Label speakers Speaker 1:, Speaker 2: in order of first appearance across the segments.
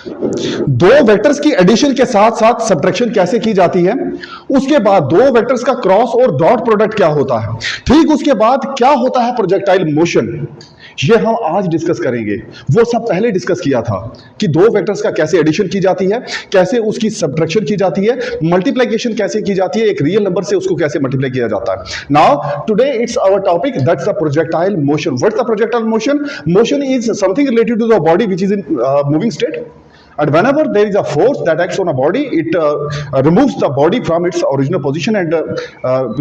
Speaker 1: दो वेक्टर्स की एडिशन के साथ साथ सब्ट्रैक्शन कैसे की जाती है, उसके बाद दो वेक्टर्स का क्रॉस और डॉट प्रोडक्ट क्या होता है, ठीक उसके बाद क्या होता है प्रोजेक्टाइल मोशन, ये हम आज डिस्कस करेंगे। वो सब पहले डिस्कस किया था कि दो वेक्टर्स का कैसे एडिशन की जाती है, कैसे उसकी सब्ट्रैक्शन की जाती है, मल्टीप्लिकेशन कैसे की जाती है, एक रियल नंबर से उसको कैसे मल्टीप्लाई किया जाता है। Now today it's our topic, that's the projectile motion. What's the projectile motion? Motion is something related to the body which is in moving state. And whenever there is a force that acts on a body, it removes the body from its original position and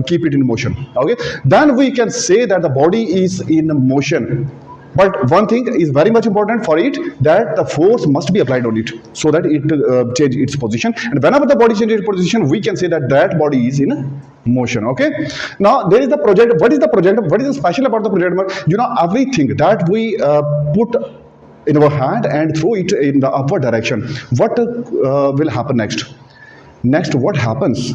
Speaker 1: keep it in motion. Okay, then we can say that the body is in motion. But one thing is very much important for it, that the force must be applied on it so that it change its position. And whenever the body changes its position, we can say that that body is in motion. Okay, now there is the project. What is the project? What is special about the project? You know, everything that we put in our hand and throw it in the upward direction, what will happen next? Next, what happens?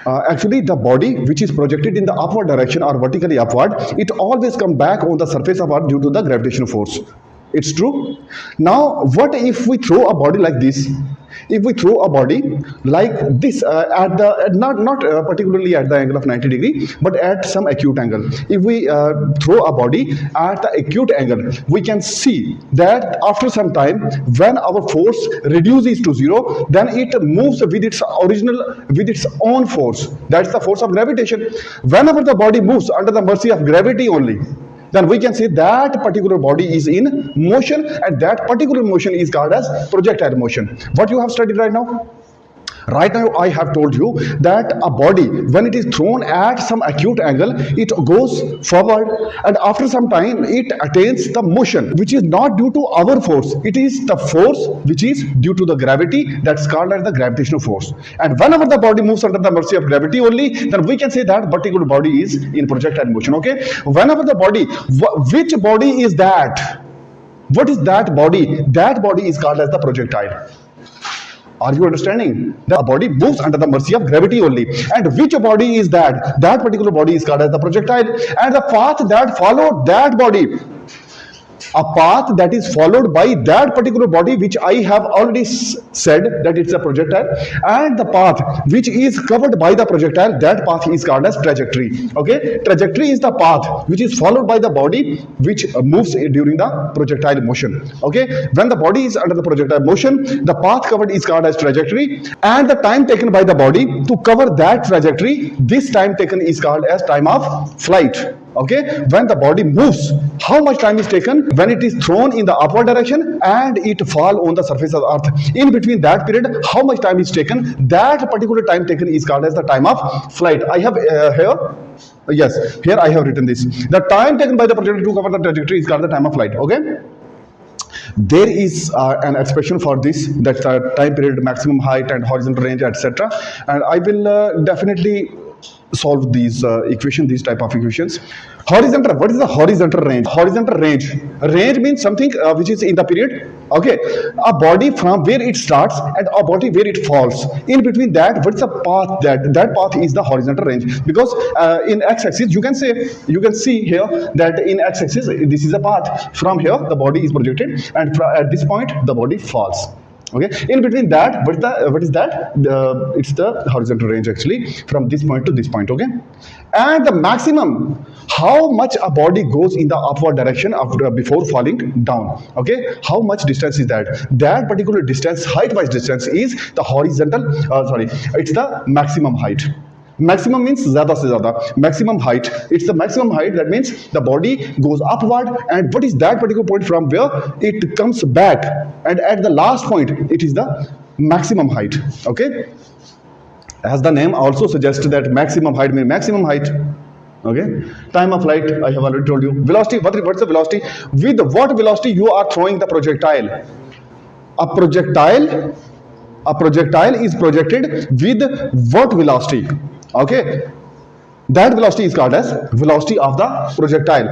Speaker 1: Actually, the body which is projected in the upward direction or vertically upward, it always comes back on the surface of Earth due to the gravitational force. It's true. Now, what if we throw a body like this? If we throw a body like this at the not particularly at the angle of 90 degree, but at some acute angle, if we throw a body at the acute angle, we can see that after some time, when our force reduces to zero, then it moves with its own force. That's the force of gravitation. Whenever the body moves under the mercy of gravity only, then we can say that particular body is in motion, and that particular motion is called as projectile motion. What you have studied right now? Right now, I have told you that a body, when it is thrown at some acute angle, it goes forward, and after some time, it attains the motion, which is not due to our force. It is the force which is due to the gravity, that's called as the gravitational force. And whenever the body moves under the mercy of gravity only, then we can say that particular body is in projectile motion. Okay? Whenever the body, which body is that? What is that body? That body is called as the projectile. Are you understanding? The body moves under the mercy of gravity only. And which body is that? That particular body is called as the projectile. And the path that followed that body, a path that is followed by that particular body, which I have already said that it's a projectile, and the path which is covered by the projectile, that path is called as trajectory. Okay, trajectory is the path which is followed by the body which moves during the projectile motion. Okay, when the body is under the projectile motion, the path covered is called as trajectory, and the time taken by the body to cover that trajectory, this time taken is called as time of flight. Okay, when the body moves, how much time is taken? When it is thrown in the upward direction and it fall on the surface of the earth, in between that period, how much time is taken? That particular time taken is called as the time of flight. I have here, yes, here I have written this. The time taken by the projectile to cover the trajectory is called the time of flight. Okay, there is an expression for this, that's the time period, maximum height and horizontal range, etc. And I will definitely solve these equations, these type of equations. Horizontal, what is the horizontal range? Horizontal range means something which is in the period. Okay, a body from where it starts and a body where it falls, in between that, what's the path? That path is the horizontal range, because in x-axis you can see here that in x-axis this is a path. From here the body is projected, and at this point the body falls. Okay, in between that, what is that? It's the horizontal range actually, from this point to this point. Okay, and the maximum, how much a body goes in the upward direction after before falling down. Okay, how much distance is that? That particular distance, height wise distance, is the horizontal it's the maximum height. Maximum means zyada se zyada. Maximum height, it's the maximum height. That means the body goes upward, and what is that particular point from where it comes back, and at the last point it is the maximum height. Okay, as the name also suggests that maximum height means maximum height. Okay, time of flight, I have already told you. Velocity, what's the velocity? With what velocity you are throwing the projectile? A projectile is projected with what velocity? Okay, that velocity is called as velocity of the projectile.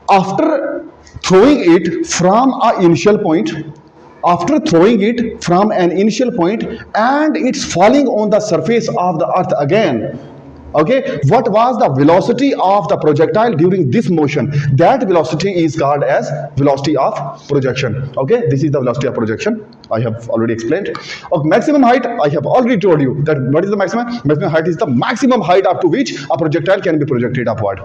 Speaker 1: After throwing it from an initial point, and it's falling on the surface of the earth again. Okay, what was the velocity of the projectile during this motion? That velocity is called as velocity of projection. Okay, this is the velocity of projection. I have already explained. Okay, maximum height, I have already told you that what is the maximum? Maximum height is the maximum height up to which a projectile can be projected upward.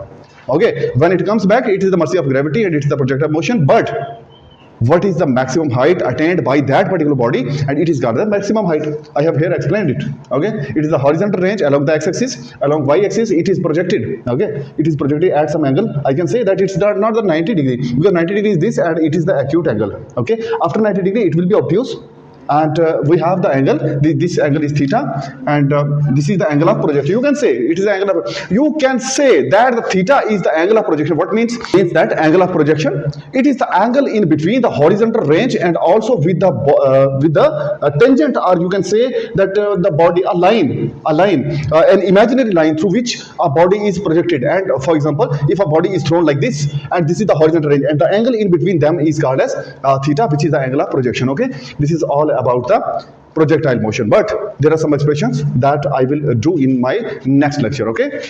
Speaker 1: Okay, when it comes back, it is the mercy of gravity and it is the projectile motion. But what is the maximum height attained by that particular body, and it is called the maximum height. I have here explained it. Okay, it is the horizontal range along the x-axis, along y-axis it is projected. Okay, it is projected at some angle. I can say that it's not the 90 degree, because 90 degree is this and it is the acute angle. Okay, after 90 degree it will be obtuse, and we have the angle, this angle is theta, and this is the angle of projection. You can say it is the angle of, you can say that the theta is the angle of projection. What means that angle of projection, it is the angle in between the horizontal range and also with the tangent, or you can say that the body, a line, an imaginary line through which a body is projected. And for example, if a body is thrown like this and this is the horizontal range and the angle in between them is called as theta, which is the angle of projection. Okay, this is all about the projectile motion, but there are some expressions that I will do in my next lecture. Okay.